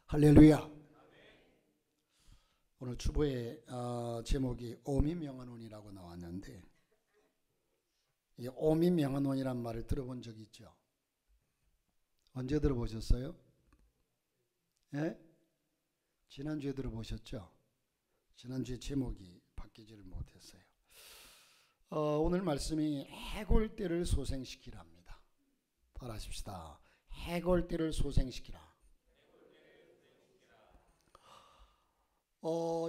할렐루야. 오늘 주보의 제목이 오미명언원이라고 나왔는데, 이 오미명언원이란 말을 들어본 적 있죠? 언제 들어보셨어요? 예? 지난주에 들어보셨죠? 지난주에 제목이 바뀌지를 못했어요. 오늘 말씀이 해골대를 소생시키랍니다. 따라하십시다. 해골대를 소생시키라.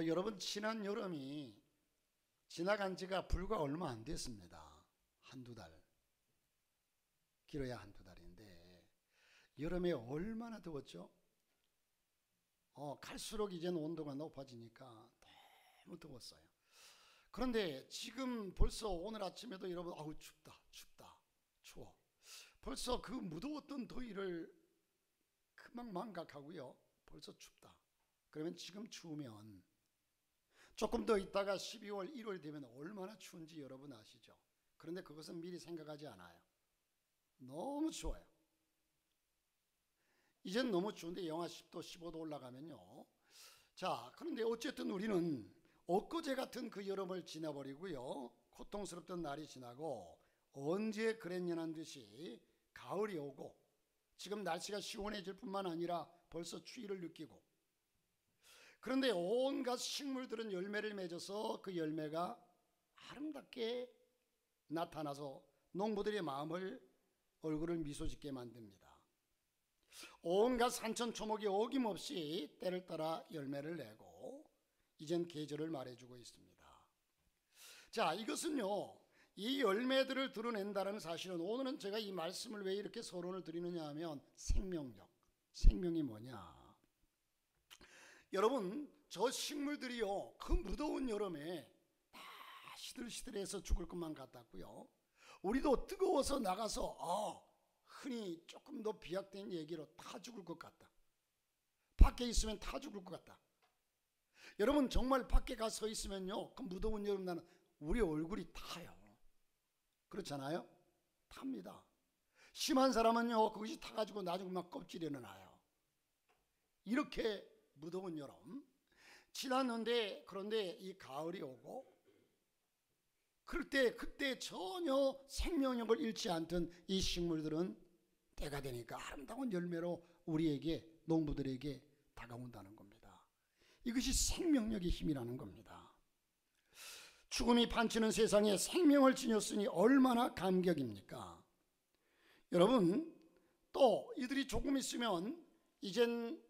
여러분, 지난 여름이 지나간 지가 불과 얼마 안 됐습니다. 한두 달, 길어야 한두 달인데 여름에 얼마나 더웠죠? 갈수록 이제는 온도가 높아지니까 너무 더웠어요. 그런데 지금 벌써 오늘 아침에도 여러분, 아우 춥다 추워. 벌써 그 무더웠던 더위를 금방 망각하고요, 벌써 춥다. 그러면 지금 추우면 조금 더 있다가 12월 1월 되면 얼마나 추운지 여러분 아시죠? 그런데 그것은 미리 생각하지 않아요. 너무 추워요. 이젠 너무 추운데 영하 10도 15도 올라가면요. 자, 그런데 어쨌든 우리는 엊그제 같은 그 여름을 지나버리고요, 고통스럽던 날이 지나고 언제 그랬냐는 듯이 가을이 오고, 지금 날씨가 시원해질 뿐만 아니라 벌써 추위를 느끼고, 그런데 온갖 식물들은 열매를 맺어서 그 열매가 아름답게 나타나서 농부들의 마음을, 얼굴을 미소짓게 만듭니다. 온갖 산천초목이 어김없이 때를 따라 열매를 내고 이젠 계절을 말해주고 있습니다. 자, 이것은요, 이 열매들을 드러낸다는 사실은, 오늘은 제가 이 말씀을 왜 이렇게 서론을 드리느냐 하면 생명력, 생명이 뭐냐. 여러분, 저 식물들이요, 그 무더운 여름에 다 시들시들해서 죽을 것만 같았고요, 우리도 뜨거워서 나가서 흔히 조금 더 비약된 얘기로 다 죽을 것 같다. 밖에 있으면 다 죽을 것 같다. 여러분, 정말 밖에 가서 있으면요, 그 무더운 여름날은 우리 얼굴이 타요. 그렇잖아요? 탑니다. 심한 사람은요, 그것이 타가지고 나중에 막 껍질이 나요. 이렇게 무더운 여름 지났는데, 그런데 이 가을이 오고, 그때 전혀 생명력을 잃지 않던 이 식물들은 때가 되니까 아름다운 열매로 우리에게, 농부들에게 다가온다는 겁니다. 이것이 생명력의 힘이라는 겁니다. 죽음이 판치는 세상에 생명을 지녔으니 얼마나 감격입니까? 여러분, 또 이들이 조금 있으면 이젠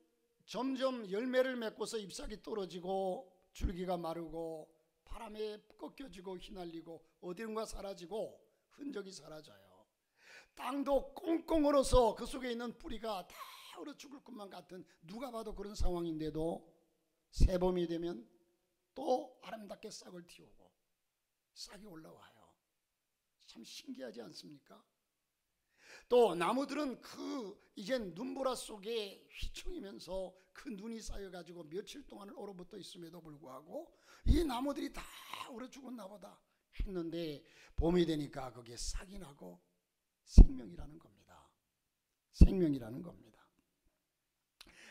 점점 열매를 맺고서 잎사귀 떨어지고 줄기가 마르고 바람에 꺾여지고 휘날리고 어디론가 사라지고 흔적이 사라져요. 땅도 꽁꽁 얼어서 그 속에 있는 뿌리가 다 얼어 죽을 것만 같은, 누가 봐도 그런 상황인데도 새봄이 되면 또 아름답게 싹을 틔우고 싹이 올라와요. 참 신기하지 않습니까? 또 나무들은 이젠 눈보라 속에 휘청이면서 그 눈이 쌓여가지고 며칠 동안을 얼어붙어 있음에도 불구하고 이 나무들이 다 얼어 죽었나 보다 했는데, 봄이 되니까 거기에 싹이 나고 생명이라는 겁니다. 생명이라는 겁니다.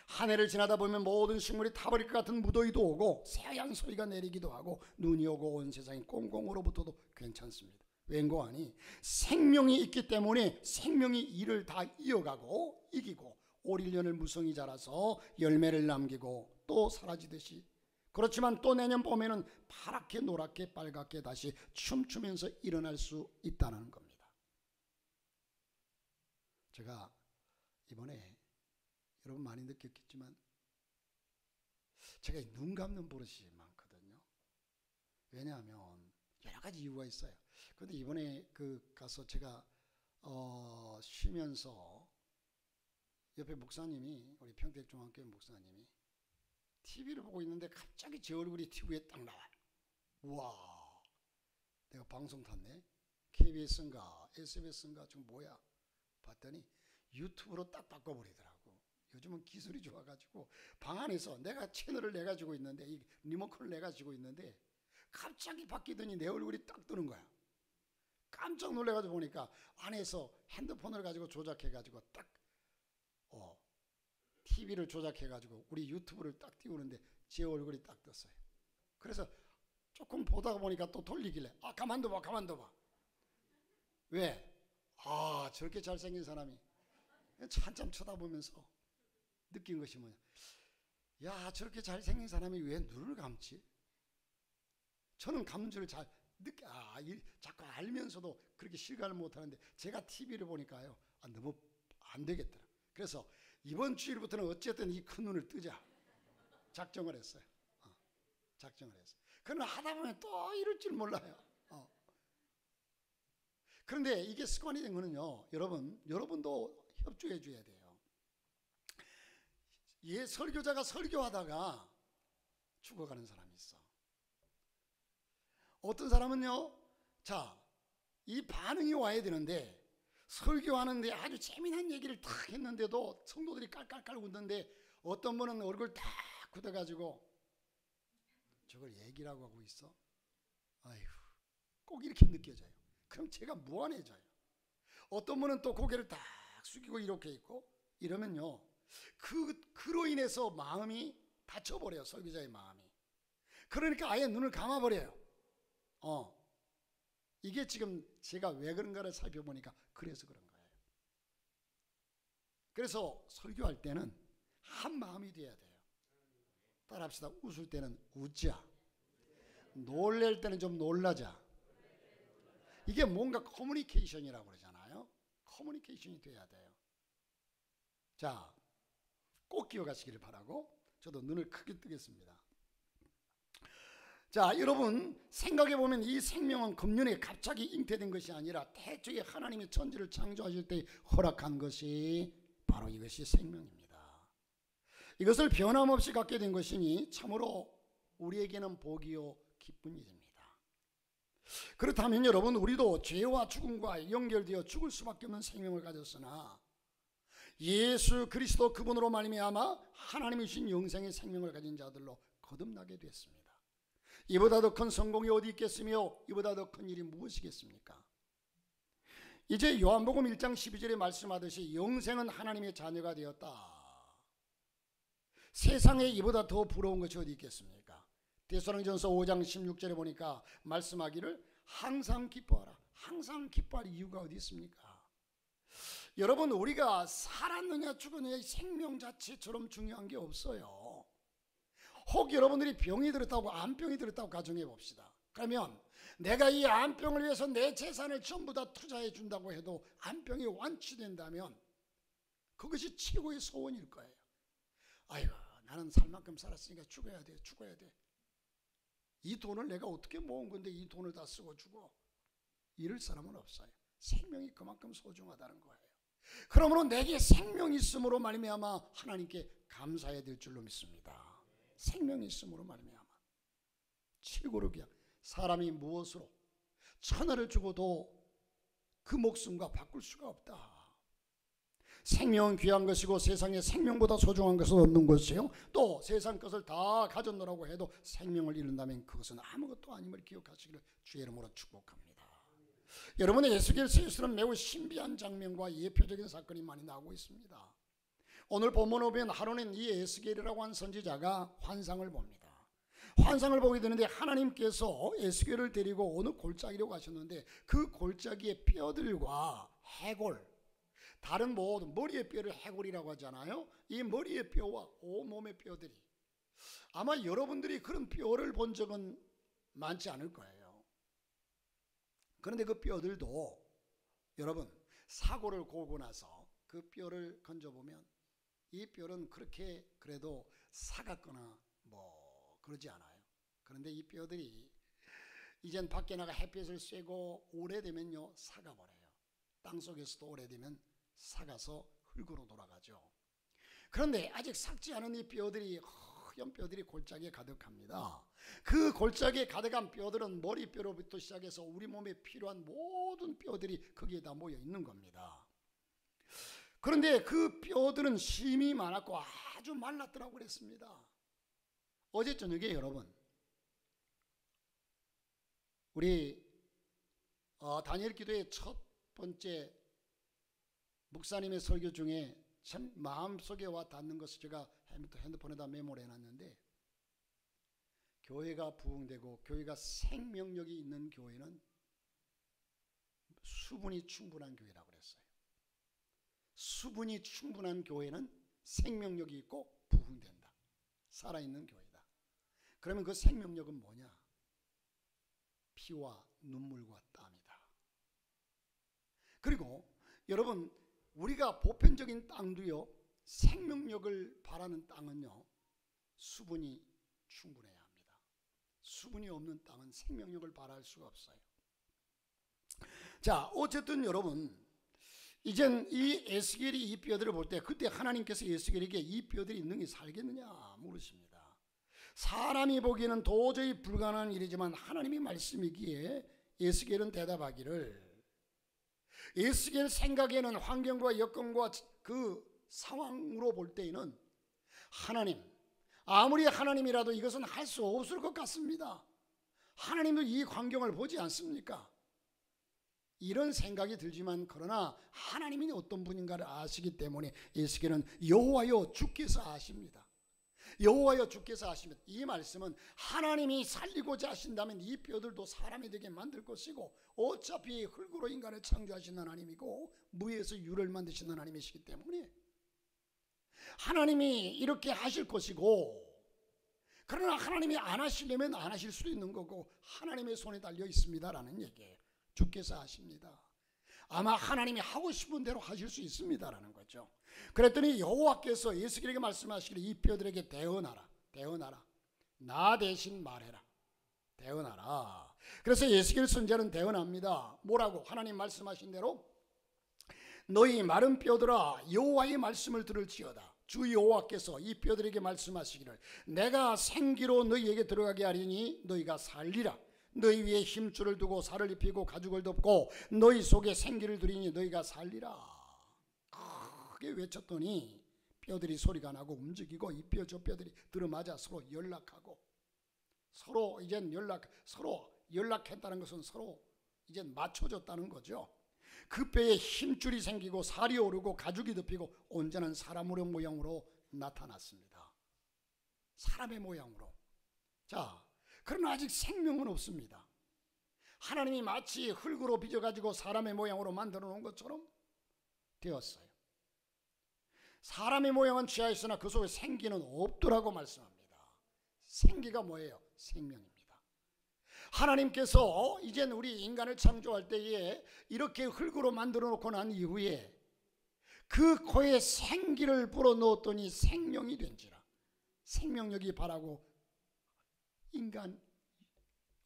한 해를 지나다 보면 모든 식물이 타버릴 것 같은 무더위도 오고 새하얀 소리가 내리기도 하고 눈이 오고 온 세상이 꽁꽁 얼어붙어도 괜찮습니다. 왠고 하니 생명이 있기 때문에 생명이 이를 다 이어가고 이기고 올 1년을 무성히 자라서 열매를 남기고 또 사라지듯이, 그렇지만 또 내년 봄에는 파랗게 노랗게 빨갛게 다시 춤추면서 일어날 수 있다는 겁니다. 제가 이번에 여러분 많이 느꼈겠지만 제가 눈 감는 버릇이 많거든요. 왜냐하면 여러 가지 이유가 있어요. 그런데 이번에 가서 제가 쉬면서 옆에 목사님이, 우리 평택중앙교회 목사님이 TV를 보고 있는데 갑자기 제 얼굴이 TV에 딱 나와요. 우와, 내가 방송 탔네? KBS인가 SBS인가 지금 뭐야? 봤더니 유튜브로 딱 바꿔버리더라고. 요즘은 기술이 좋아가지고 방 안에서 내가 채널을 내가 쥐고 있는데, 이 리모컨을 내가 쥐고 있는데 갑자기 바뀌더니 내 얼굴이 딱 뜨는 거야. 깜짝 놀래가지고 보니까 안에서 핸드폰을 가지고 조작해가지고 딱 TV를 조작해가지고 우리 유튜브를 딱 띄우는데 제 얼굴이 딱 떴어요. 그래서 조금 보다 보니까 또 돌리길래 가만둬봐. 왜? 저렇게 잘생긴 사람이 한참 쳐다보면서 느낀 것이 뭐냐. 야, 저렇게 잘생긴 사람이 왜 눈을 감지? 저는 감는 줄 잘 자꾸 알면서도 그렇게 실감을 못하는데 제가 TV를 보니까요, 너무 안 되겠더라. 그래서 이번 주일부터는 어쨌든 이 큰 눈을 뜨자 작정을 했어요. 그러나 하다 보면 또 이럴 줄 몰라요. 그런데 이게 습관이 된 거는요, 여러분도 협조해 줘야 돼요. 설교자가 설교하다가 죽어가는 사람이 있어. 어떤 사람은요, 이 반응이 와야 되는데 설교하는데 아주 재미난 얘기를 탁 했는데도 성도들이 깔깔깔 웃는데 어떤 분은 얼굴 딱 굳어가지고 저걸 얘기라고 하고 있어? 아이고, 꼭 이렇게 느껴져요. 그럼 제가 무안해져요. 어떤 분은 또 고개를 딱 숙이고 이렇게 있고 이러면요, 그로 인해서 마음이 다쳐버려요. 설교자의 마음이. 그러니까 아예 눈을 감아버려요. 이게 지금 제가 왜 그런가를 살펴보니까 그래서 그런 거예요. 그래서 설교할 때는 한 마음이 돼야 돼요. 따라합시다. 웃을 때는 웃자. 놀랄 때는 좀 놀라자. 이게 뭔가 커뮤니케이션이라고 그러잖아요. 커뮤니케이션이 돼야 돼요. 자, 꼭 기억하시기를 바라고 저도 눈을 크게 뜨겠습니다. 자, 여러분 생각해보면 이 생명은 금년에 갑자기 잉태된 것이 아니라 태초에 하나님이 천지를 창조하실 때 허락한 것이 바로 이것이 생명입니다. 이것을 변함없이 갖게 된 것이니 참으로 우리에게는 복이요 기쁜 일입니다. 그렇다면 여러분, 우리도 죄와 죽음과 연결되어 죽을 수밖에 없는 생명을 가졌으나 예수 그리스도 그분으로 말미암아 하나님이 주신 영생의 생명을 가진 자들로 거듭나게 됐습니다. 이보다 더 큰 성공이 어디 있겠으며 이보다 더 큰 일이 무엇이겠습니까? 이제 요한복음 1장 12절에 말씀하듯이 영생은 하나님의 자녀가 되었다. 세상에 이보다 더 부러운 것이 어디 있겠습니까? 데살로니가전서 5장 16절에 보니까 말씀하기를 항상 기뻐하라. 항상 기뻐할 이유가 어디 있습니까? 여러분, 우리가 살았느냐 죽었느냐 생명 자체처럼 중요한 게 없어요. 혹 여러분들이 병이 들었다고, 암병이 들었다고 가정해 봅시다. 그러면 내가 이 암병을 위해서 내 재산을 전부 다 투자해 준다고 해도 암병이 완치된다면 그것이 최고의 소원일 거예요. 아이고, 나는 살 만큼 살았으니까 죽어야 돼. 이 돈을 내가 어떻게 모은 건데 이 돈을 다 쓰고 죽어. 이럴 사람은 없어요. 생명이 그만큼 소중하다는 거예요. 그러므로 내게 생명이 있음으로 말미암아 하나님께 감사해야 될 줄로 믿습니다. 생명이 있음으로 말미암아. 최고로 귀한 사람이 무엇으로 천하를 주고도 그 목숨과 바꿀 수가 없다. 생명은 귀한 것이고 세상에 생명보다 소중한 것은 없는 것이요, 또 세상 것을 다 가졌노라고 해도 생명을 잃는다면 그것은 아무것도 아님을 기억하시기를 주의 이름으로 축복합니다. 여러분의 에스겔서에서는 매우 신비한 장면과 예표적인 사건이 많이 나오고 있습니다. 오늘 본문을 보면 하루는 이 에스겔이라고 한 선지자가 환상을 봅니다. 환상을 보게 되는데 하나님께서 에스겔을 데리고 어느 골짜기로 가셨는데 그 골짜기의 뼈들과 해골, 다른 모든 머리의 뼈를 해골이라고 하잖아요. 이 머리의 뼈와 온몸의 뼈들이, 아마 여러분들이 그런 뼈를 본 적은 많지 않을 거예요. 그런데 그 뼈들도 여러분 사고를 고고 나서 그 뼈를 건져보면 이 뼈는 그렇게 그래도 사갔거나 뭐 그러지 않아요. 그런데 이 뼈들이 이젠 밖에 나가 햇빛을 쐬고 오래되면요 사가버려요. 땅속에서도 오래되면 사가서 흙으로 돌아가죠. 그런데 아직 삭지 않은 이 뼈들이, 허연 뼈들이 골짜기에 가득합니다. 그 골짜기에 가득한 뼈들은 머리뼈로부터 시작해서 우리 몸에 필요한 모든 뼈들이 거기에 다 모여 있는 겁니다. 그런데 그 뼈들은 심이 많았고 아주 말랐더라고 그랬습니다. 어제 저녁에 여러분, 우리 다니엘 기도의 첫 번째 목사님의 설교 중에 참 마음속에 와 닿는 것을 제가 핸드폰에다 메모를 해놨는데, 교회가 부흥되고 교회가 생명력이 있는 교회는 수분이 충분한 교회라고 그랬어요. 수분이 충분한 교회는 생명력이 있고 부흥된다. 살아있는 교회다. 그러면 그 생명력은 뭐냐? 피와 눈물과 땀이다. 그리고 여러분, 우리가 보편적인 땅도요, 생명력을 바라는 땅은요, 수분이 충분해야 합니다. 수분이 없는 땅은 생명력을 발할 수가 없어요. 자, 어쨌든 여러분, 이젠 이 에스겔이 이 뼈들을 볼 때, 그때 하나님께서 에스겔에게 이 뼈들이 능히 살겠느냐 물으십니다. 사람이 보기에는 도저히 불가능한 일이지만 하나님이 말씀이기에 에스겔은 대답하기를, 에스겔 생각에는 환경과 여건과 그 상황으로 볼 때에는 하나님, 아무리 하나님이라도 이것은 할 수 없을 것 같습니다. 하나님도 이 광경을 보지 않습니까? 이런 생각이 들지만, 그러나 하나님이 어떤 분인가를 아시기 때문에 에스겔은 여호와여 주께서 아십니다. 여호와여 주께서 아십니다. 이 말씀은 하나님이 살리고자 하신다면 이 뼈들도 사람이 되게 만들 것이고, 어차피 흙으로 인간을 창조하신 하나님이고 무에서 유를 만드신 하나님이시기 때문에 하나님이 이렇게 하실 것이고, 그러나 하나님이 안 하시려면 안 하실 수도 있는 거고 하나님의 손에 달려 있습니다라는 얘기예요. 주께서 하십니다. 아마 하나님이 하고 싶은 대로 하실 수 있습니다라는 거죠. 그랬더니 여호와께서 에스겔에게 말씀하시기를, 이 뼈들에게 대언하라. 대언하라. 나 대신 말해라. 대언하라. 그래서 에스겔 선지자는 대언합니다. 뭐라고? 하나님 말씀하신 대로 너희 마른 뼈들아 여호와의 말씀을 들을지어다. 주 여호와께서 이 뼈들에게 말씀하시기를, 내가 생기로 너희에게 들어가게 하리니 너희가 살리라. 너희 위에 힘줄을 두고 살을 입히고 가죽을 덮고 너희 속에 생기를 두리니 너희가 살리라. 크게 외쳤더니 뼈들이 소리가 나고 움직이고, 이 뼈 저 뼈들이 들어맞아 서로 연락하고, 서로 연락했다는 것은 서로 이제 맞춰졌다는 거죠. 그 뼈에 힘줄이 생기고 살이 오르고 가죽이 덮이고 온전한 사람 모양으로 나타났습니다. 사람의 모양으로. 자, 그러나 아직 생명은 없습니다. 하나님이 마치 흙으로 빚어가지고 사람의 모양으로 만들어 놓은 것처럼 되었어요. 사람의 모양은 취하였으나 그 속에 생기는 없더라고 말씀합니다. 생기가 뭐예요? 생명입니다. 하나님께서 이젠 우리 인간을 창조할 때에 이렇게 흙으로 만들어 놓고 난 이후에 그 코에 생기를 불어 넣었더니 생명이 된지라. 생명력이 바라고 인간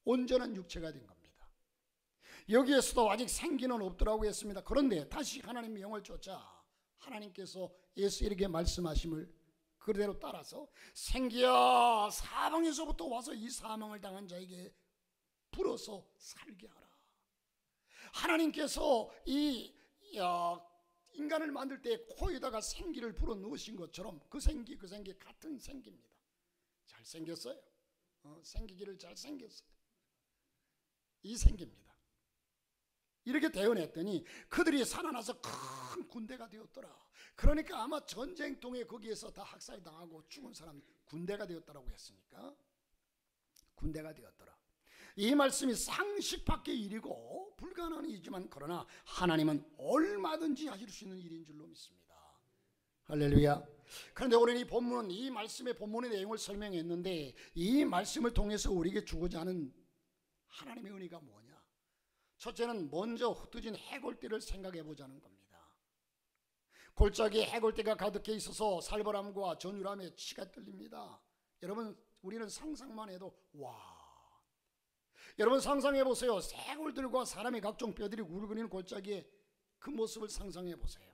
온전한 육체가 된 겁니다. 여기에서도 아직 생기는 없더라고 했습니다. 그런데 다시 하나님 명을 쫓아 하나님께서 에스겔에게 말씀하심을 그대로 따라서, 생기야 사방에서부터 와서 이 사망을 당한 자에게 불어서 살게 하라. 하나님께서 이 인간을 만들 때 코에다가 생기를 불어 넣으신 것처럼 그 생기 같은 생기입니다. 잘생겼어요. 생기기를 잘생겼어요. 이 생깁니다. 이렇게 대언했더니 그들이 살아나서 큰 군대가 되었더라. 그러니까 아마 전쟁통에 거기에서 다 학살당하고 죽은 사람 군대가 되었다라고 했으니까 군대가 되었더라. 이 말씀이 상식 밖의 일이고 불가능한 일이지만, 그러나 하나님은 얼마든지 하실 수 있는 일인 줄로 믿습니다. 할렐루야. 그런데 오늘 이 본문은 이 말씀의 본문의 내용을 설명했는데, 이 말씀을 통해서 우리에게 주고자 하는 하나님의 은혜가 뭐냐? 첫째는 먼저 흩어진 해골들을 생각해 보자는 겁니다. 골짜기에 해골대가 가득해 있어서 살벌함과 전율함에 치가 떨립니다. 여러분, 우리는 상상만 해도 와. 여러분 상상해 보세요. 해골들과 사람의 각종 뼈들이 울거리는 골짜기에 그 모습을 상상해 보세요.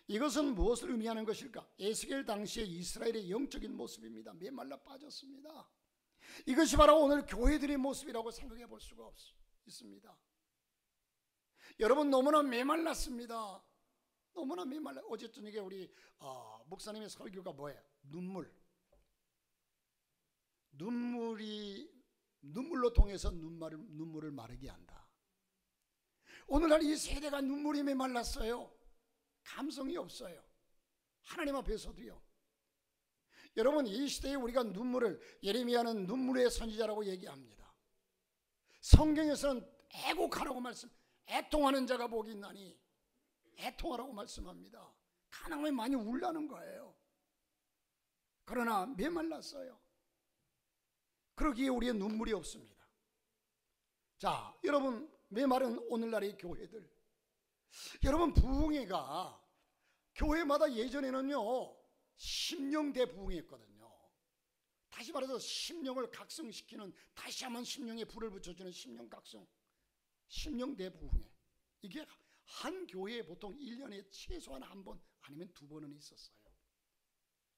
이것은 무엇을 의미하는 것일까? 에스겔 당시의 이스라엘의 영적인 모습입니다. 메말라 빠졌습니다. 이것이 바로 오늘 교회들의 모습이라고 생각해 볼 수가 있습니다. 여러분 너무나 메말랐습니다. 너무나 메말라. 어제 저녁에 우리 목사님의 설교가 뭐예요? 눈물로 통해서 눈물을 마르게 한다. 오늘날 이 세대가 눈물이 메말랐어요. 감성이 없어요. 하나님 앞에서도요. 여러분, 이 시대에 우리가 눈물을, 예레미야는 눈물의 선지자라고 얘기합니다. 성경에서는 애곡하라고 애통하는 자가 복이 있나니 애통하라고 말씀합니다. 가난하면 많이 울라는 거예요. 그러나 메말랐어요. 그러기에 우리의 눈물이 없습니다. 자, 여러분, 메마른 오늘날의 교회들, 여러분, 부흥회가 교회마다 예전에는요 심령대 부흥회였거든요. 다시 말해서 심령을 각성시키는, 다시 한번 심령에 불을 붙여주는 심령 각성, 심령대 부흥회. 이게 한 교회에 보통 1년에 최소한 한 번 아니면 2번은 있었어요.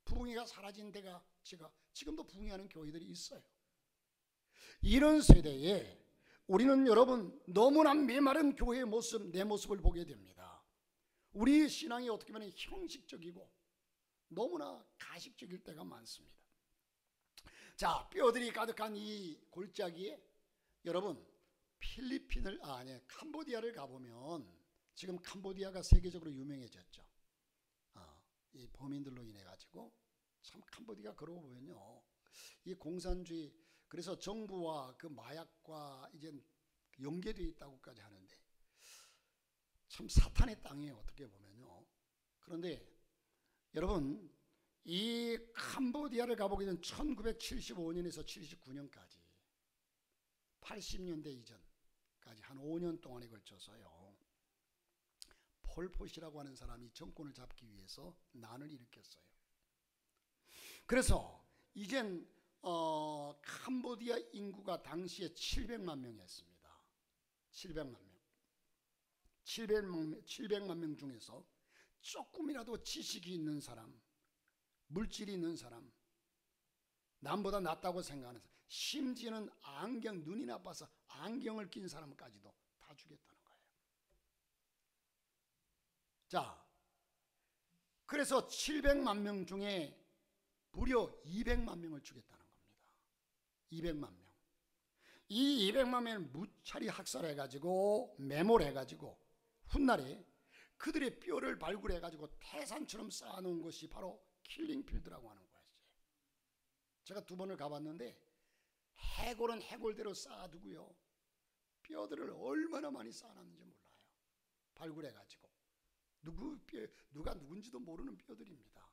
부흥회가 사라진 데가 지금도 부흥회하는 교회들이 있어요. 이런 세대에 우리는 여러분 너무나 메마른 교회의 모습, 내 모습을 보게 됩니다. 우리 신앙이 어떻게 보면 형식적이고 너무나 가식적일 때가 많습니다. 자, 뼈들이 가득한 이 골짜기에 여러분 캄보디아를 가보면, 지금 캄보디아가 세계적으로 유명해졌죠. 이 범인들로 인해 가지고 참 캄보디아 그러고 보면요, 이 공산주의, 그래서 정부와 그 마약과 이제 연계되어 있다고까지 하는데 참 사탄의 땅이에요, 어떻게 보면요. 그런데 여러분, 이 캄보디아를 가보게 된 1975년에서 79년까지 80년대 이전까지 한 5년 동안에 걸쳐서요, 폴폿이라고 하는 사람이 정권을 잡기 위해서 난을 일으켰어요. 그래서 이젠 캄보디아 인구가 당시에 700만 명이었습니다. 700만 명. 700만 명 중에서 조금이라도 지식이 있는 사람, 물질이 있는 사람, 남보다 낫다고 생각하는 사람, 심지어는 눈이 나빠서 안경을 낀 사람까지도 다 죽였다는 거예요. 자, 그래서 700만 명 중에 무려 200만 명을 죽였다는 겁니다. 200만 명. 이 200만 명을 무차리 학살해가지고 매몰해가지고 훗날에 그들의 뼈를 발굴해가지고 태산처럼 쌓아놓은 것이 바로 킬링필드라고 하는 거였어요. 제가 2번을 가봤는데 해골은 해골대로 쌓아두고요, 뼈들을 얼마나 많이 쌓아놨는지 몰라요. 발굴해가지고 누가 누군지도 모르는 뼈들입니다.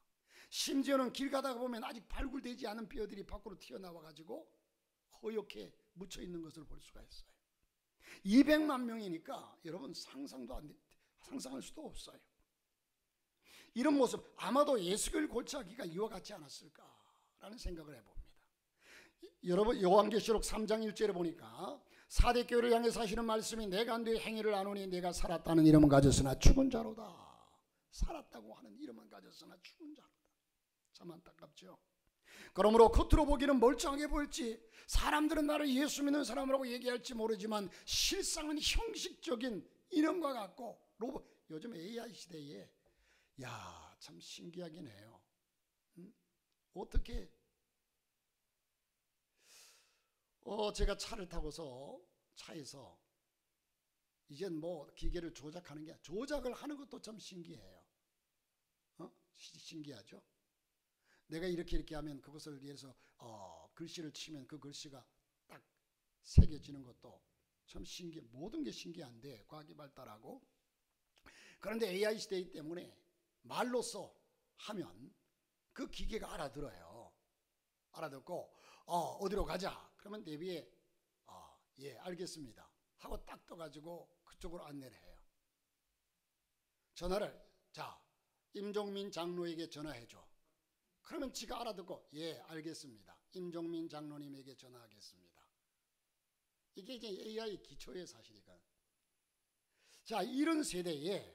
심지어는 길 가다가 보면 아직 발굴되지 않은 뼈들이 밖으로 튀어나와가지고 허옇게 묻혀있는 것을 볼 수가 있어요. 200만 명이니까 여러분 상상할 수도 없어요. 이런 모습, 아마도 예수를 골짜기가 이와 같지 않았을까라는 생각을 해봅니다. 여러분, 요한계시록 3장 1절에 보니까 4대 교회를 향해서 하시는 말씀이, 내가 네 행위를 아노니 내가 살았다는 이름은 가졌으나 죽은 자로다. 살았다고 하는 이름은 가졌으나 죽은 자로다. 참 안타깝죠. 그러므로 겉으로 보기는 멀쩡하게 보일지, 사람들은 나를 예수 믿는 사람이라고 얘기할지 모르지만 실상은 형식적인 이름과 같고, 요즘 AI 시대에 참 신기하긴 해요. 어떻게 제가 차를 타고서 차에서 이젠 뭐 기계를 조작하는 게, 조작을 하는 것도 참 신기해요. 신기하죠. 내가 이렇게 하면 그것을 예를 들어서 글씨를 치면 그 글씨가 딱 새겨지는 것도 참 모든 게 신기한데, 과학이 발달하고. 그런데 AI 시대이기 때문에 말로써 하면 그 기계가 알아들어요. 알아듣고 어디로 가자 그러면 내비에 예 알겠습니다 하고 딱 떠가지고 그쪽으로 안내를 해요. 전화를, 자 임종민 장로에게 전화해줘. 그러면 지가 알아듣고 예 알겠습니다, 임종민 장로님에게 전화하겠습니다. 이게 이제 AI 기초의 사실이거든. 자, 이런 세대에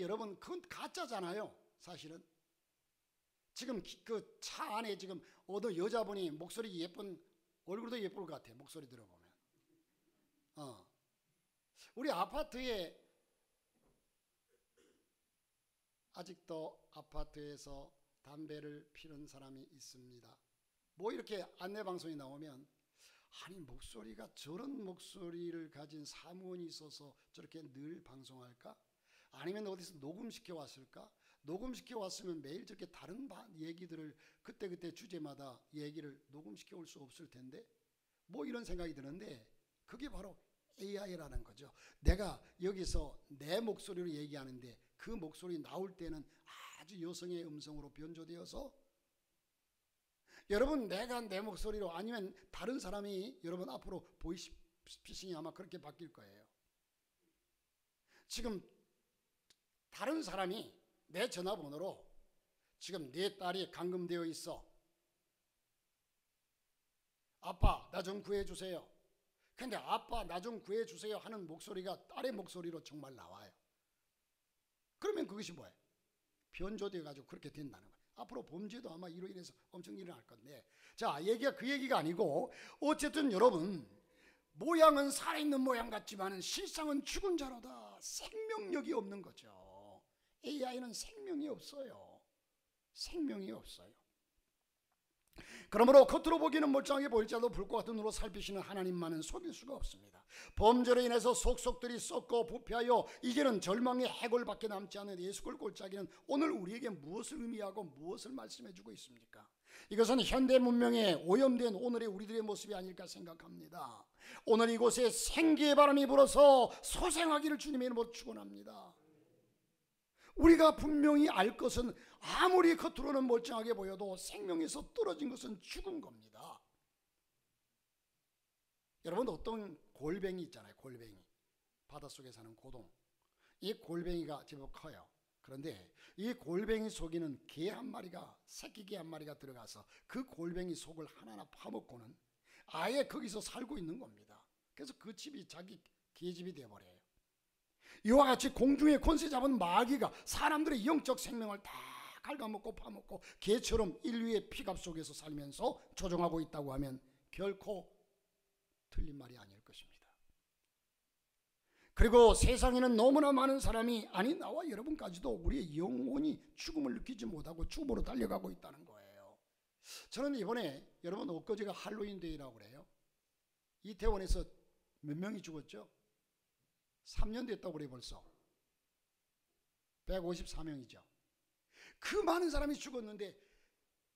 여러분, 그건 가짜잖아요. 사실은 지금 그 차 안에 지금 어느 여자분이 목소리 예쁜, 얼굴도 예쁠 것 같아, 목소리 들어보면. 우리 아파트에 아직도 아파트에서 담배를 피는 사람이 있습니다. 뭐 이렇게 안내방송이 나오면, 아니 목소리가 저런 목소리를 가진 사무원이 있어서 저렇게 늘 방송할까? 아니면 어디서 녹음시켜 왔을까? 녹음시켜 왔으면 매일 저렇게 다른 얘기들을 그때그때 주제마다 얘기를 녹음시켜 올 수 없을 텐데 뭐 이런 생각이 드는데 그게 바로 AI라는 거죠. 내가 여기서 내 목소리로 얘기하는데 그 목소리 나올 때는 아주 여성의 음성으로 변조되어서 여러분 내가 내 목소리로 아니면 다른 사람이 여러분 앞으로 보이스피싱이 아마 그렇게 바뀔 거예요. 지금 다른 사람이 내 전화번호로 지금 네 딸이 감금되어 있어. 아빠 나 좀 구해주세요. 근데 아빠 나 좀 구해주세요 하는 목소리가 딸의 목소리로 정말 나와요. 그러면 그것이 뭐예요? 변조되어 가지고 그렇게 된다는 거예요. 앞으로 범죄도 아마 이로 인해서 엄청 일어날 건데, 자 얘기가 그 얘기가 아니고 어쨌든 여러분 모양은 살아있는 모양 같지만 실상은 죽은 자로다. 생명력이 없는 거죠. AI는 생명이 없어요. 생명이 없어요. 그러므로 겉으로 보기는 멀쩡하게 보일지라도 불과 같은 눈으로 살피시는 하나님만은 속일 수가 없습니다. 범죄로 인해서 속속들이 썩고 부패하여 이제는 절망의 해골밖에 남지 않은 예수를 골짜기는 오늘 우리에게 무엇을 의미하고 무엇을 말씀해 주고 있습니까? 이것은 현대 문명에 오염된 오늘의 우리들의 모습이 아닐까 생각합니다. 오늘 이곳에 생기의 바람이 불어서 소생하기를 주님의 이름으로 축원합니다. 우리가 분명히 알 것은 아무리 겉으로는 멀쩡하게 보여도 생명에서 떨어진 것은 죽은 겁니다. 여러분 어떤 골뱅이 있잖아요. 골뱅이. 바닷속에 사는 고동. 이 골뱅이가 제법 커요. 그런데 이 골뱅이 속에는 개 한 마리가, 새끼 개 한 마리가 들어가서 그 골뱅이 속을 하나하나 파먹고는 아예 거기서 살고 있는 겁니다. 그래서 그 집이 자기 개집이 되어버려요. 이와 같이 공중에 권세 잡은 마귀가 사람들의 영적 생명을 다 갉아먹고 파먹고 개처럼 인류의 피갑 속에서 살면서 조종하고 있다고 하면 결코 틀린 말이 아닐 것입니다. 그리고 세상에는 너무나 많은 사람이, 아니 나와 여러분까지도 우리의 영혼이 죽음을 느끼지 못하고 죽음으로 달려가고 있다는 거예요. 저는 이번에 여러분 엊그제가 할로윈 데이라고 그래요. 이태원에서 몇 명이 죽었죠? 3년 됐다고 그래 벌써. 154명이죠. 그 많은 사람이 죽었는데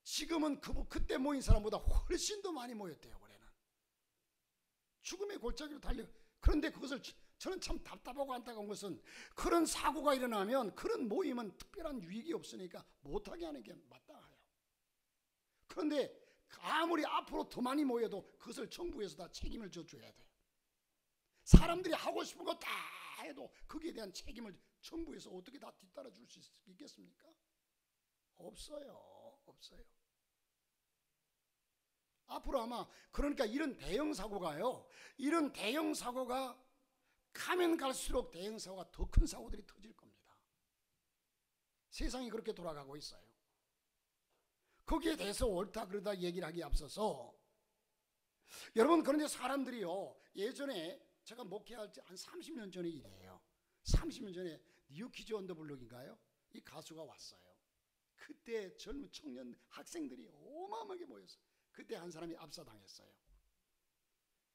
지금은 그때 모인 사람보다 훨씬 더 많이 모였대요. 올해는 죽음의 골짜기로 달려. 그런데 그것을 저는 참 답답하고 안타까운 것은 그런 사고가 일어나면 그런 모임은 특별한 유익이 없으니까 못하게 하는 게 마땅해요. 그런데 아무리 앞으로 더 많이 모여도 그것을 정부에서 다 책임을 져줘야 돼요. 사람들이 하고 싶은 거 다 해도 거기에 대한 책임을 정부에서 어떻게 다 뒤따라 줄 수 있겠습니까? 없어요. 없어요. 앞으로 아마 그러니까 이런 대형 사고가요. 이런 대형 사고가 가면 갈수록 대형 사고가 더 큰 사고들이 터질 겁니다. 세상이 그렇게 돌아가고 있어요. 거기에 대해서 옳다 그러다 얘기를 하기에 앞서서 여러분 그런데 사람들이요. 예전에 제가 목회할 때 한 30년 전의 일이에요. 30년 전에 뉴키즈 온 더 블록인가요? 이 가수가 왔어요. 그때 젊은 청년 학생들이 어마어마하게 모였어요. 그때 한 사람이 압사당했어요.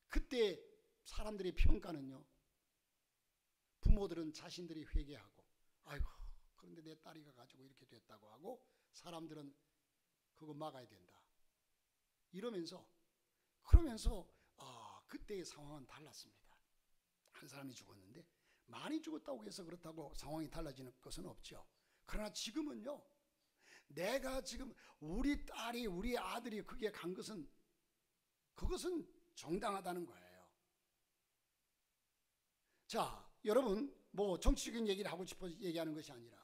그때 사람들의 평가는요. 부모들은 자신들이 회개하고 아이고 그런데 내 딸이 가지고 이렇게 됐다고 하고 사람들은 그거 막아야 된다. 이러면서 그러면서 그때의 상황은 달랐습니다. 한 사람이 죽었는데 많이 죽었다고 해서 그렇다고 상황이 달라지는 것은 없죠. 그러나 지금은요. 내가 지금 우리 딸이 우리 아들이 거기에 간 것은 그것은 정당하다는 거예요. 자 여러분 뭐 정치적인 얘기를 하고 싶어서 얘기하는 것이 아니라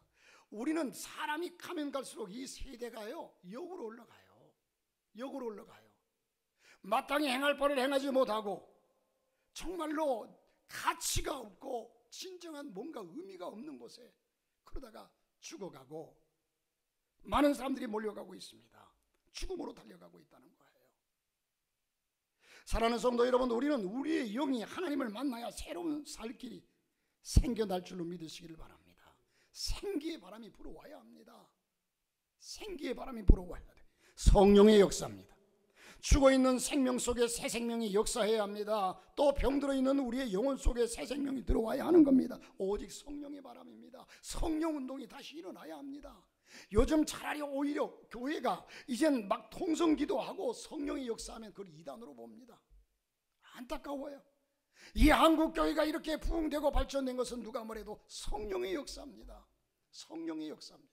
우리는 사람이 가면 갈수록 이 세대가요 역으로 올라가요. 역으로 올라가요. 마땅히 행할 바를 행하지 못하고 정말로 가치가 없고 진정한 뭔가 의미가 없는 곳에 그러다가 죽어가고 많은 사람들이 몰려가고 있습니다. 죽음으로 달려가고 있다는 거예요. 사랑하는 성도 여러분, 우리는 우리의 영이 하나님을 만나야 새로운 살 길이 생겨날 줄로 믿으시기를 바랍니다. 생기의 바람이 불어와야 합니다. 생기의 바람이 불어와야 돼. 성령의 역사입니다. 죽어있는 생명 속에 새 생명이 역사해야 합니다. 또 병들어 있는 우리의 영혼 속에 새 생명이 들어와야 하는 겁니다. 오직 성령의 바람입니다. 성령 운동이 다시 일어나야 합니다. 요즘 차라리 오히려 교회가 이젠 막 통성기도하고 성령의 역사하면 그걸 이단으로 봅니다. 안타까워요. 이 한국교회가 이렇게 부흥되고 발전된 것은 누가 뭐래도 성령의 역사입니다. 성령의 역사입니다.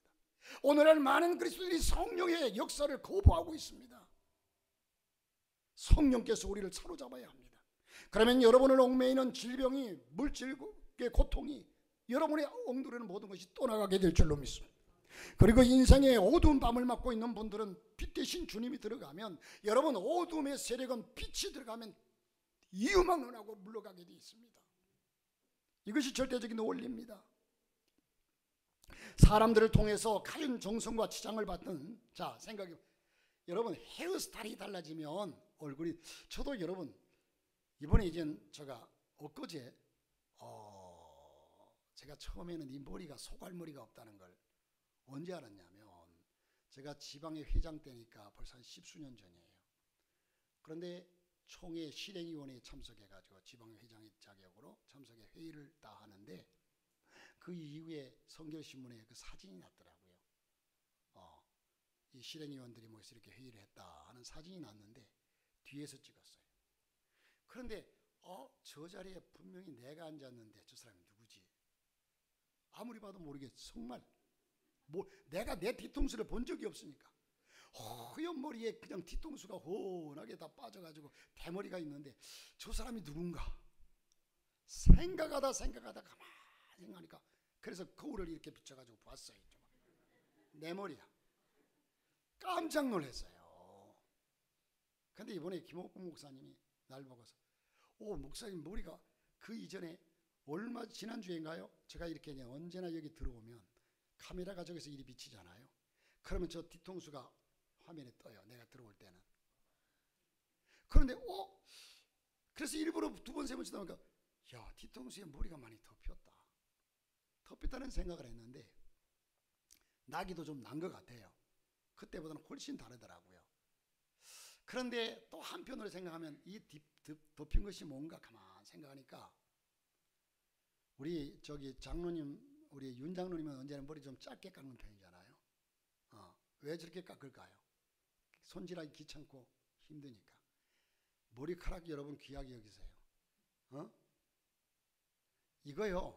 오늘날 많은 그리스도인들이 성령의 역사를 거부하고 있습니다. 성령께서 우리를 사로잡아야 합니다. 그러면 여러분을 얽매이는 질병이, 물질의 고통이, 여러분의 엉두르는 모든 것이 떠나가게 될 줄로 믿습니다. 그리고 인생의 어두운 밤을 맞고 있는 분들은 빛 대신 주님이 들어가면, 여러분 어둠의 세력은 빛이 들어가면 이유망론하고 물러가게 되어 있습니다. 이것이 절대적인 원리입니다. 사람들을 통해서 가진 정성과 지장을 받는, 자 생각해, 여러분 헤어스타일이 달라지면 얼굴이, 저도 여러분 이번에 이젠 제가 엊그제 제가 처음에는 이 머리가 소갈머리가 없다는 걸 언제 알았냐면, 제가 지방의 회장 때니까 벌써 한 10수년 전이에요. 그런데 총회 실행위원회에 참석해가지고 지방회장의 자격으로 참석해 회의를 다 하는데, 그 이후에 성결신문에 그 사진이 났더라고요. 이 실행위원들이 모여서 이렇게 회의를 했다 하는 사진이 났는데 뒤에서 찍었어요. 그런데 저 자리에 분명히 내가 앉았는데 저 사람이 누구지? 아무리 봐도 모르겠어. 정말 내가 내 뒤통수를 본 적이 없으니까 허연 머리에 그냥 뒤통수가 훤하게 다 빠져가지고 대머리가 있는데 저 사람이 누군가 생각하다 가만히 생각하니까, 그래서 거울을 이렇게 비춰가지고 봤어요. 내 머리야. 깜짝 놀랐어요. 근데 이번에 김옥국 목사님이 날 보고서 목사님 머리가 그 이전에 얼마 지난주인가요? 제가 이렇게 그냥 언제나 여기 들어오면 카메라가 저기서 이리 비치잖아요. 그러면 저 뒤통수가 화면에 떠요. 내가 들어올 때는. 그런데 그래서 일부러 두 번 세 번 치다 보니까 야, 뒤통수에 머리가 많이 덮였다는 생각을 했는데 나기도 좀 난 것 같아요. 그때보다는 훨씬 다르더라고요. 그런데 또 한편으로 생각하면 이 덮인 것이 뭔가 가만 생각하니까, 우리 저기 장로님, 우리 윤 장로님은 언제나 머리 좀 짧게 깎는 편이잖아요. 왜 저렇게 깎을까요? 손질하기 귀찮고 힘드니까. 머리카락 여러분 귀하게 여기세요. 이거요,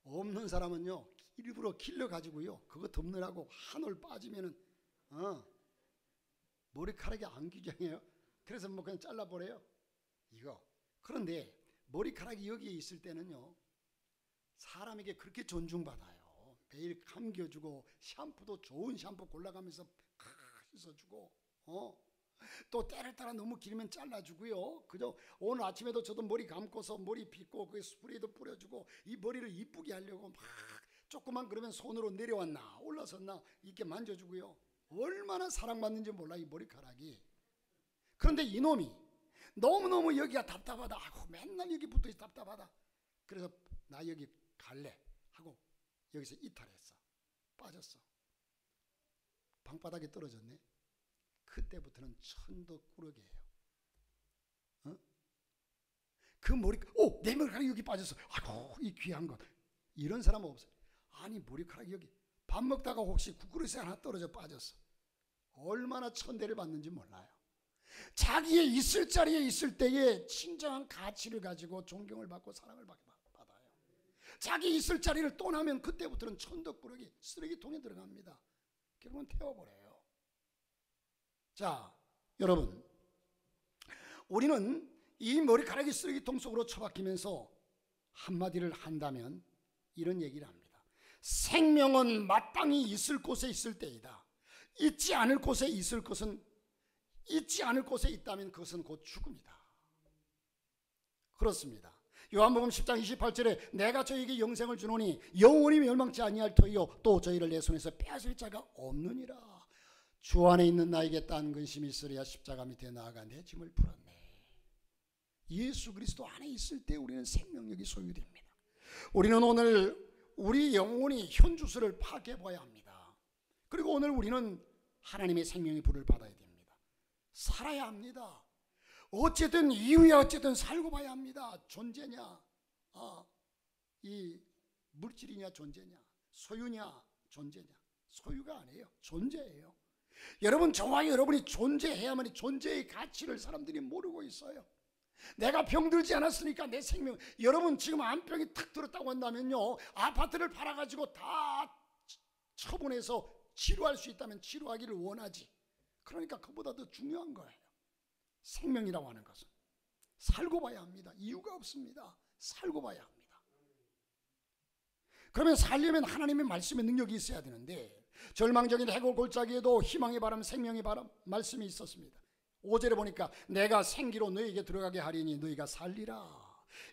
없는 사람은요 일부러 길러 가지고요 그거 덮느라고 한 올 빠지면은 머리카락이 안 귀정해요. 그래서 뭐 그냥 잘라버려요 이거. 그런데 머리카락이 여기에 있을 때는요 사람에게 그렇게 존중받아요. 매일 감겨주고 샴푸도 좋은 샴푸 골라가면서 씻어주고 또 때를 따라 너무 길면 잘라주고요. 그죠? 오늘 아침에도 저도 머리 감고서 머리 빗고 그 스프레이도 뿌려주고 이 머리를 이쁘게 하려고 막 조그만 그러면 손으로 내려왔나 올라섰나 이렇게 만져주고요. 얼마나 사랑받는지 몰라 이 머리카락이. 그런데 이놈이 너무너무 여기가 답답하다 하고 맨날 여기 붙어있어 답답하다. 그래서 나 여기 갈래 하고 여기서 이탈했어. 빠졌어. 방바닥에 떨어졌네. 그때부터는 천덕꾸러기예요. 그 내 머리카락이 여기 빠졌어. 아이고 이 귀한 것. 이런 사람은 없어요. 아니 머리카락이 여기 밥 먹다가 혹시 국그릇에 하나 떨어져 빠졌어. 얼마나 천대를 받는지 몰라요. 자기의 있을 자리에 있을 때에 진정한 가치를 가지고 존경을 받고 사랑을 받아요. 자기 있을 자리를 떠나면 그때부터는 천덕꾸러기 쓰레기통에 들어갑니다. 결국은 태워버려요. 자, 여러분, 우리는 이 머리카락이 쓰레기통 속으로 처박히면서 한마디를 한다면 이런 얘기를 합니다. 생명은 마땅히 있을 곳에 있을 때이다. 있지 않을 곳에 있을 것은, 있지 않을 곳에 있다면 그것은 곧 죽음이다. 그렇습니다. 요한복음 10장 28절에 내가 저에게 영생을 주노니 영원히 멸망치 아니할 터이요 또 저희를 내 손에서 빼앗을 자가 없느니라. 주 안에 있는 나에게 딴 근심이 있으랴 십자가 밑에 나아가 내 짐을 풀었네. 예수 그리스도 안에 있을 때 우리는 생명력이 소유됩니다. 우리는 오늘 우리 영혼이 현주소를 파악해 봐야 합니다. 그리고 오늘 우리는 하나님의 생명의 불을 받아야 됩니다. 살아야 합니다. 어쨌든 이후에 어쨌든 살고 봐야 합니다. 존재냐, 이 물질이냐 존재냐, 소유냐 존재냐. 소유가 아니에요. 존재예요. 여러분, 저와 여러분이 존재해야만, 존재의 가치를 사람들이 모르고 있어요. 내가 병들지 않았으니까 내 생명, 여러분 지금 암병이 탁 들었다고 한다면요, 아파트를 팔아가지고 다 처분해서 치료할 수 있다면 치료하기를 원하지. 그러니까 그보다 더 중요한 거예요. 생명이라고 하는 것은 살고 봐야 합니다. 이유가 없습니다. 살고 봐야 합니다. 그러면 살려면 하나님의 말씀의 능력이 있어야 되는데, 절망적인 해골 골짜기에도 희망의 바람, 생명의 바람 말씀이 있었습니다. 5절에 보니까 내가 생기로 너에게 들어가게 하리니 너희가 살리라.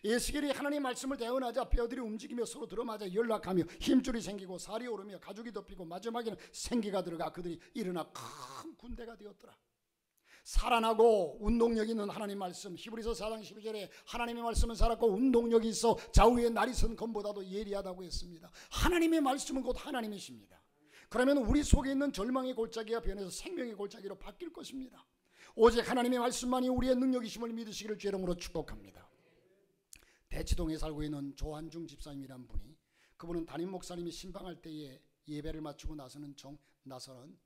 에스겔이 하나님 말씀을 대언하자 뼈들이 움직이며 서로 들어맞아 연락하며 힘줄이 생기고 살이 오르며 가죽이 덮이고 마지막에는 생기가 들어가 그들이 일어나 큰 군대가 되었더라. 살아나고 운동력 있는 하나님 말씀, 히브리서 4장 12절에 하나님의 말씀은 살았고 운동력이 있어 좌우에 날이 선 검보다도 예리하다고 했습니다. 하나님의 말씀은 곧 하나님이십니다. 그러면 우리 속에 있는 절망의 골짜기가 변해서 생명의 골짜기로 바뀔 것입니다. 오직 하나님의 말씀만이 우리의 능력이심을 믿으시기를 주의 이름으로 축복합니다. 대치동에 살고 있는 조한중 집사님이란 분이, 그분은 담임 목사님이 신방할 때에 예배를 마치고 나서는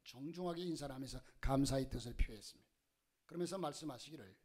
정중하게 인사를 하면서 감사의 뜻을 표했습니다. 그러면서 말씀하시기를,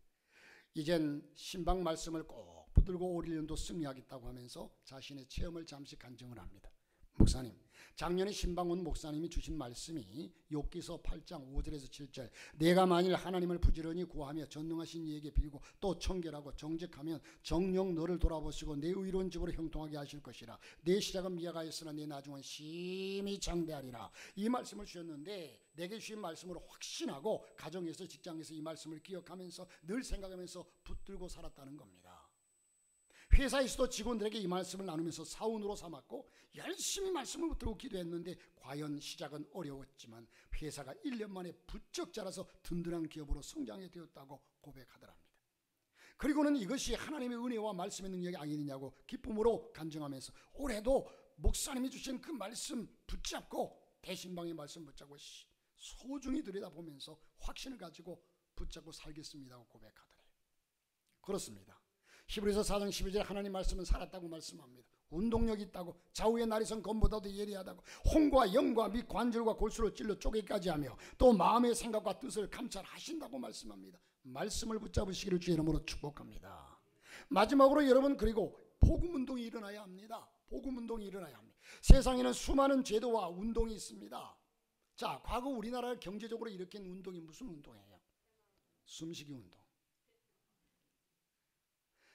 이젠 신방 말씀을 꼭 붙들고 올 1년도 승리하겠다고 하면서 자신의 체험을 잠시 간증을 합니다. 목사님, 작년에 신방 온 목사님이 주신 말씀이 욥기서 8장 5절에서 7절, 내가 만일 하나님을 부지런히 구하며 전능하신 이에게 빌고 또 청결하고 정직하면 정녕 너를 돌아보시고 내 의로운 집으로 형통하게 하실 것이라. 내 시작은 미약하였으나 내 나중은 심히 장대하리라. 이 말씀을 주셨는데, 내게 주신 말씀으로 확신하고 가정에서 직장에서 이 말씀을 기억하면서 늘 생각하면서 붙들고 살았다는 겁니다. 회사에서도 직원들에게 이 말씀을 나누면서 사운으로 삼았고 열심히 말씀을 붙들고 기도했는데, 과연 시작은 어려웠지만 회사가 1년 만에 부쩍 자라서 든든한 기업으로 성장해 되었다고 고백하더랍니다. 그리고는 이것이 하나님의 은혜와 말씀의 능력이 아니냐고 기쁨으로 간증하면서 올해도 목사님이 주신 그 말씀 붙잡고, 대신방의 말씀 붙잡고 소중히 들여다보면서 확신을 가지고 붙잡고 살겠습니다고 고백하더래요. 그렇습니다. 히브리서 4장 12절 하나님 말씀은 살았다고 말씀합니다. 운동력이 있다고, 좌우의 날이 선 검보다도 예리하다고, 혼과 영과 및 관절과 골수를 찔러 쪼개기까지 하며 또 마음의 생각과 뜻을 감찰하신다고 말씀합니다. 말씀을 붙잡으시기를 주의 이름으로 축복합니다. 마지막으로 여러분, 그리고 복음운동이 일어나야 합니다. 복음운동이 일어나야 합니다. 세상에는 수많은 제도와 운동이 있습니다. 자, 과거 우리나라를 경제적으로 일으킨 운동이 무슨 운동이에요? 숨쉬기 운동.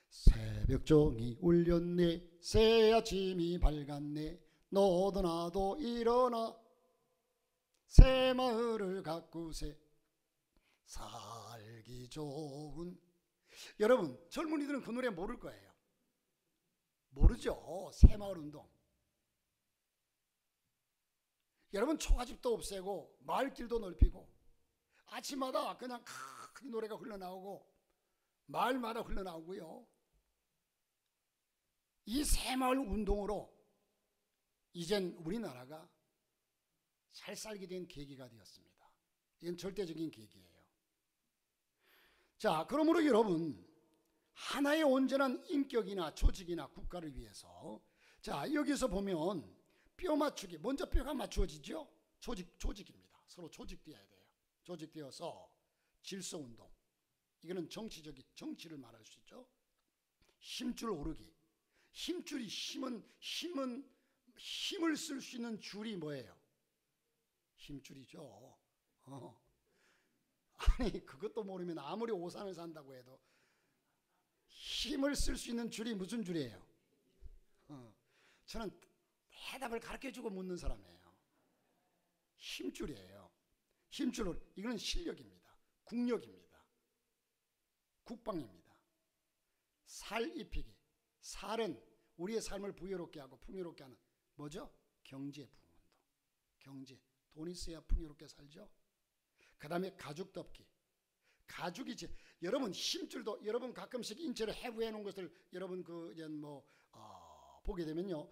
새벽종이 울렸네, 새 아침이 밝았네, 너도 나도 일어나 새 마을을 가꾸세 살기 좋은. 여러분, 젊은이들은 그 노래 모를 거예요. 모르죠? 새 마을 운동. 여러분, 초가집도 없애고 마을길도 넓히고 아침마다 그냥 큰 노래가 흘러나오고 마을마다 흘러나오고요. 이 새마을 운동으로 이젠 우리나라가 잘 살게 된 계기가 되었습니다. 이건 절대적인 계기예요. 자, 그러므로 여러분, 하나의 온전한 인격이나 조직이나 국가를 위해서, 자, 여기서 보면 뼈 맞추기, 먼저 뼈가 맞추어지죠. 조직입니다. 서로 조직되어야 돼요. 조직되어서 질서운동, 이거는 정치를 말할 수 있죠. 힘줄 오르기. 힘줄이, 힘을 쓸 수 있는 줄이 뭐예요? 힘줄이죠. 아니, 그것도 모르면 아무리 오산을 산다고 해도 힘을 쓸 수 있는 줄이 무슨 줄이에요? 저는 대답을 가르쳐주고 묻는 사람이에요. 힘줄이에요. 힘줄을, 이거는 실력입니다. 국력입니다. 국방입니다. 살 입히기. 살은 우리의 삶을 부여롭게 하고 풍요롭게 하는 뭐죠? 경제 부흥운동. 경제. 돈 있어야 풍요롭게 살죠. 그 다음에 가죽 덮기. 가죽이 여러분, 힘줄도 여러분 가끔씩 인체를 해부해 놓은 것을 여러분 보게 되면요,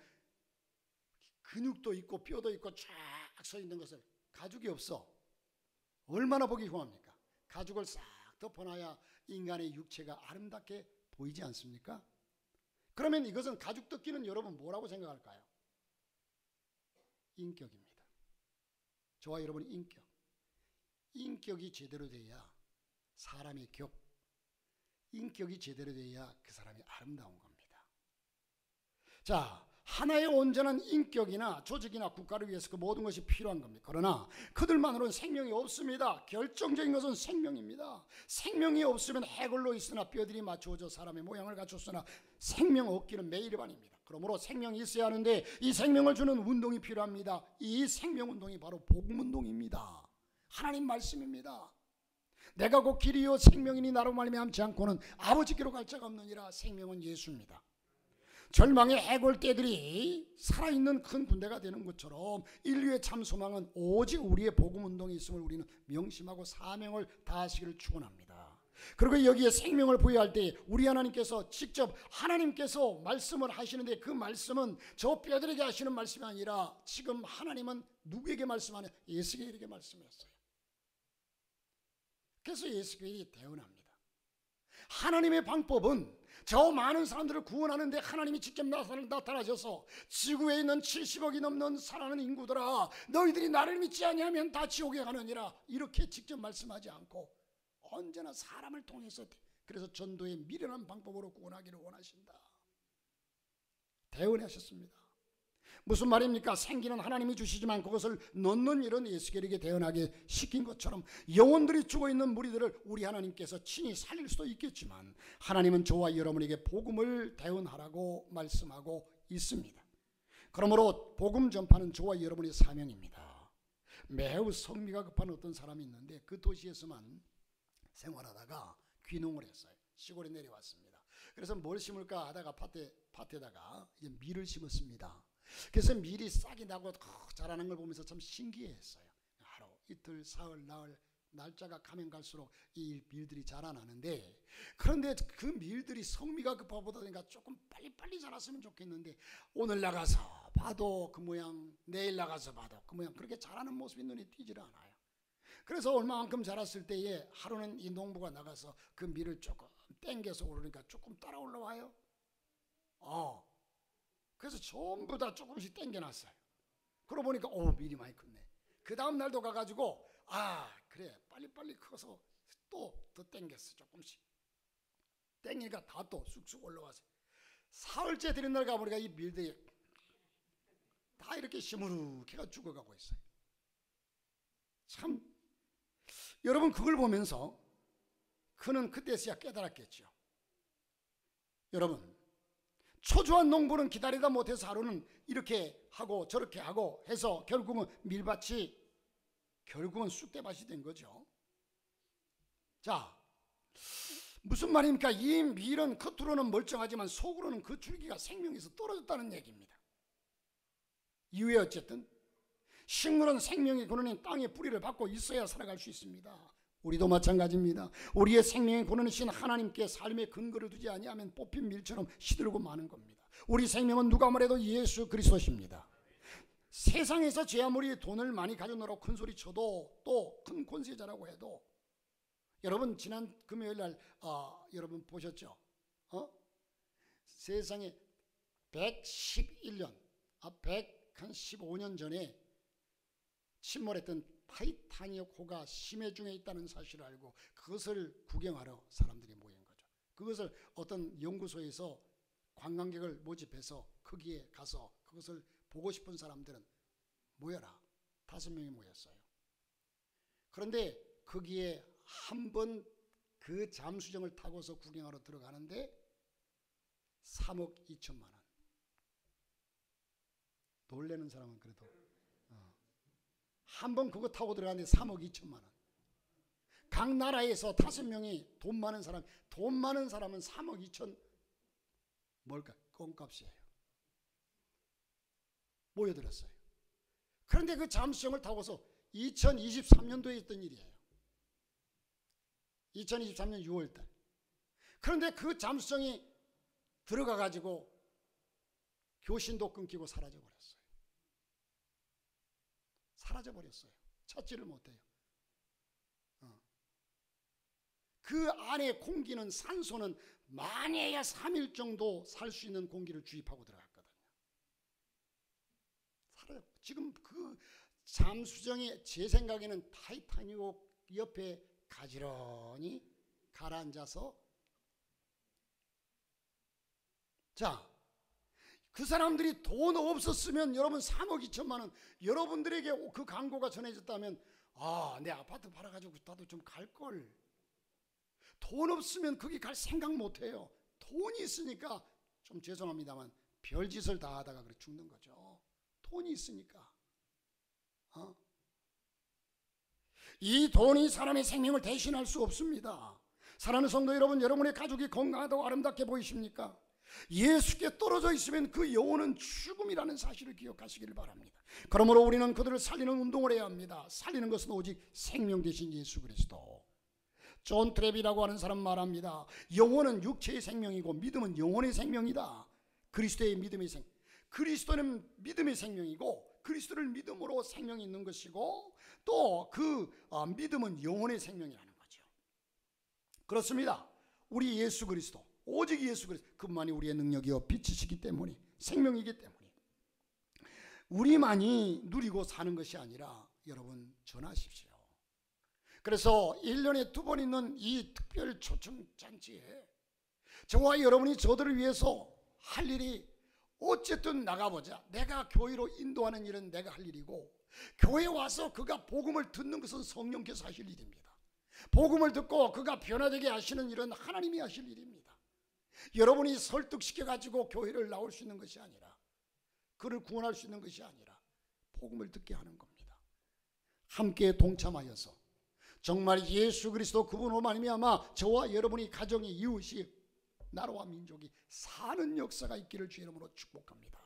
근육도 있고 뼈도 있고 쫙 서 있는 것을, 가죽이 없어. 얼마나 보기 흉합니까? 가죽을 싹 덮어놔야 인간의 육체가 아름답게 보이지 않습니까? 그러면 이것은 가죽 덮기는 여러분 뭐라고 생각할까요? 인격입니다. 저와 여러분의 인격. 인격이 제대로 돼야 사람의 격, 인격이 제대로 돼야 그 사람이 아름다운 겁니다. 자, 하나의 온전한 인격이나 조직이나 국가를 위해서 그 모든 것이 필요한 겁니다. 그러나 그들만으로는 생명이 없습니다. 결정적인 것은 생명입니다. 생명이 없으면 해골로 있으나 뼈들이 맞추어져 사람의 모양을 갖췄으나 생명 없기는 매일반입니다. 그러므로 생명이 있어야 하는데 이 생명을 주는 운동이 필요합니다. 이 생명 운동이 바로 복음 운동입니다. 하나님 말씀입니다. 내가 곧 길이요 생명이니 나로 말미암지 않고는 아버지께로 갈 자가 없느니라. 생명은 예수입니다. 절망의 해골 떼들이 살아있는 큰 군대가 되는 것처럼 인류의 참 소망은 오직 우리의 복음 운동이 있음을 우리는 명심하고 사명을 다하시기를 축원합니다. 그리고 여기에 생명을 부여할 때 우리 하나님께서 직접 하나님께서 말씀을 하시는데 그 말씀은 저 뼈들에게 하시는 말씀이 아니라 지금 하나님은 누구에게 말씀하냐? 예수에게 말씀했어요. 그래서 예수께서 대언합니다. 하나님의 방법은 저 많은 사람들을 구원하는데 하나님이 직접 나타나셔서 지구에 있는 70억이 넘는 살아가는 인구들아 너희들이 나를 믿지 아니하면 다 지옥에 가느니라 이렇게 직접 말씀하지 않고 언제나 사람을 통해서 그래서 전도의 미련한 방법으로 구원하기를 원하신다. 대언하셨습니다. 무슨 말입니까? 생기는 하나님이 주시지만 그것을 넣는 일은 예수께서 대언하게 시킨 것처럼 영혼들이 죽어있는 무리들을 우리 하나님께서 친히 살릴 수도 있겠지만 하나님은 저와 여러분에게 복음을 대언하라고 말씀하고 있습니다. 그러므로 복음 전파는 저와 여러분의 사명입니다. 매우 성미가 급한 어떤 사람이 있는데 그 도시에서만 생활하다가 귀농을 했어요. 시골에 내려왔습니다. 그래서 뭘 심을까 하다가 밭에다가 이제 밀을 심었습니다. 그래서 밀이 싹이 나고 자라는 걸 보면서 참 신기했어요. 하루, 이틀, 사흘, 나흘 날짜가 가면 갈수록 이 밀들이 자라나는데 그런데 그 밀들이 성미가 급하보다 그러니까 조금 빨리빨리 자랐으면 좋겠는데 오늘 나가서 봐도 그 모양, 내일 나가서 봐도 그 모양 그렇게 자라는 모습이 눈에 띄질 않아요. 그래서 얼마만큼 자랐을 때에 하루는 이 농부가 나가서 그 밀을 조금 땡겨서 오르니까 조금 따라 올라와요. 그래서 전부 다 조금씩 땡겨놨어요. 그러고 보니까 밀이 많이 컸네. 그 다음 날도 가가지고 그래 빨리빨리 커서 또 더 땡겼어. 조금씩 땡기니까 다 또 쑥쑥 올라왔어요. 사흘째 되는 날 가보니까 이 밀들이 다 이렇게 시무룩해가 죽어가고 있어요. 참 여러분 그걸 보면서 그는 그때서야 깨달았겠죠. 여러분 초조한 농부는 기다리다 못해서 하루는 이렇게 하고 저렇게 하고 해서 결국은 밀밭이 결국은 쑥대밭이 된 거죠. 자, 무슨 말입니까? 이 밀은 겉으로는 멀쩡하지만 속으로는 그 줄기가 생명에서 떨어졌다는 얘기입니다. 이후에 어쨌든 식물은 생명의 근원인 땅의 뿌리를 받고 있어야 살아갈 수 있습니다. 우리도 마찬가지입니다. 우리의 생명의 근원이신 하나님께 삶의 근거를 두지 아니하면 뽑힌 밀처럼 시들고 마는 겁니다. 우리 생명은 누가 말해도 예수 그리스도십니다. 세상에서 제 아무리 돈을 많이 가져놓으라고 큰 소리 쳐도 또 큰 권세자라고 해도 여러분 지난 금요일 날 여러분 보셨죠? 세상에 111년 115년 전에 침몰했던 타이타닉호가 심해 중에 있다는 사실을 알고 그것을 구경하러 사람들이 모인 거죠. 그것을 어떤 연구소에서 관광객을 모집해서 거기에 가서 그것을 보고 싶은 사람들은 모여라. 5명이 모였어요. 그런데 거기에 한 번 그 잠수정을 타고서 구경하러 들어가는데 3억 2천만 원. 놀래는 사람은 그래도 한 번 그거 타고 들어가는데 3억 2천만 원. 각 나라에서 5명이 돈 많은 사람은 3억 2천 뭘까? 껌값이에요. 모여들었어요. 그런데 그 잠수정을 타고서 2023년도에 있던 일이에요. 2023년 6월달. 그런데 그 잠수정이 들어가 가지고 교신도 끊기고 사라져버렸어요. 사라져버렸어요. 찾지를 못해요. 그 안에 공기는 산소는 많이야 3일 정도 살 수 있는 공기를 주입하고 들어갔거든요. 살아요. 지금 그 잠수정이 제 생각에는 타이타닉 옆에 가지런히 가라앉아서, 자, 그 사람들이 돈 없었으면 여러분 3억 2천만 원 여러분들에게 그 광고가 전해졌다면 내 아파트 팔아가지고 나도 좀 갈걸. 돈 없으면 거기 갈 생각 못해요. 돈이 있으니까 좀 죄송합니다만 별짓을 다 하다가 그래 죽는 거죠. 돈이 있으니까. 이 돈이 사람의 생명을 대신할 수 없습니다. 사랑하는 성도 여러분, 여러분의 가족이 건강하다고 아름답게 보이십니까? 예수께 떨어져 있으면 그 영혼은 죽음이라는 사실을 기억하시기를 바랍니다. 그러므로 우리는 그들을 살리는 운동을 해야 합니다. 살리는 것은 오직 생명 대신 예수 그리스도. 존 트랩이라고 하는 사람 말합니다. 영혼은 육체의 생명이고 믿음은 영혼의 생명이다. 그리스도의 믿음의 생명. 그리스도는 믿음의 생명이고 그리스도를 믿음으로 생명이 있는 것이고 또 그 믿음은 영혼의 생명이라는 거죠. 그렇습니다. 우리 예수 그리스도, 오직 예수 그리스도, 그분만이 우리의 능력이요 빛이시기 때문에, 생명이기 때문에 우리만이 누리고 사는 것이 아니라 여러분 전하십시오. 그래서 1년에 2번 있는 이 특별 초청 잔치에 저와 여러분이 저들을 위해서 할 일이 어쨌든 나가보자. 내가 교회로 인도하는 일은 내가 할 일이고 교회에 와서 그가 복음을 듣는 것은 성령께서 하실 일입니다. 복음을 듣고 그가 변화되게 하시는 일은 하나님이 하실 일입니다. 여러분이 설득시켜가지고 교회를 나올 수 있는 것이 아니라, 그를 구원할 수 있는 것이 아니라 복음을 듣게 하는 겁니다. 함께 동참하여서 정말 예수 그리스도 그분으로 말미암아 저와 여러분이 가정이, 이웃이, 나라와 민족이 사는 역사가 있기를 주의 이름으로 축복합니다.